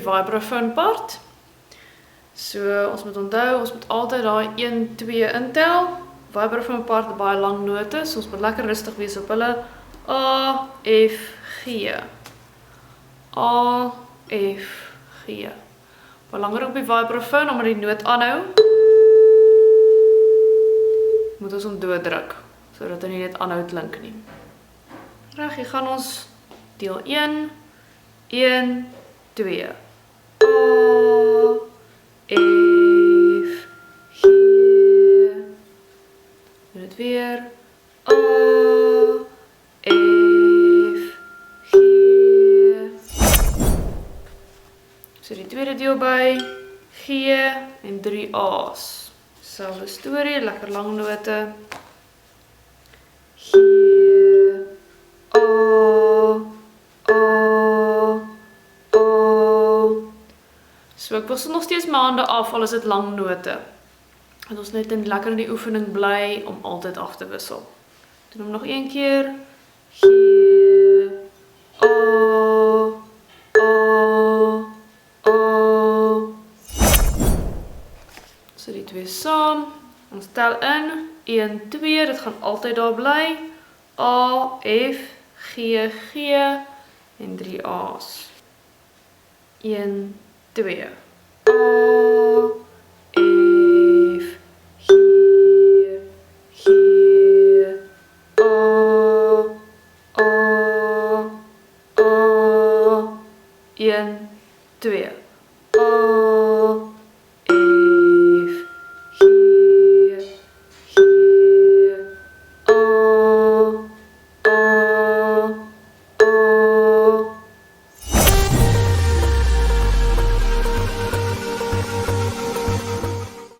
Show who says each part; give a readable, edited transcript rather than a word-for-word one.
Speaker 1: vibraphone part. So ons moet onthou, ons moet altyd daai 1, 2 intel. Vibraphone part baie lang note, so ons moet lekker rustig wees op hulle. A, F, G. A, F, G. Baie langer op die vibraphone, omdat die noot aanhou. Moet ons hom dooddruk, sodat hy nie net aanhou klink nie. Reg, hier gaan ons deel 1, 1, 2. A, F, G. Doen dit weer. A, F, G. So die tweede deel by G en 3 A's. Selfde storie, lekker lang note. G, A, A, A. So ek wissel nog steeds my hande af, al is dit lang note. En ons net lekker in die oefening bly om altyd af te wissel. Doen hom nog een keer. G, A, A, A. So die twee saam. Ons tel in. 1, 2, dit gaan altyd daar bly. A, F, G, G en 3 A's. 1, 2. A, F, G, G, A, A, A, 1, 2.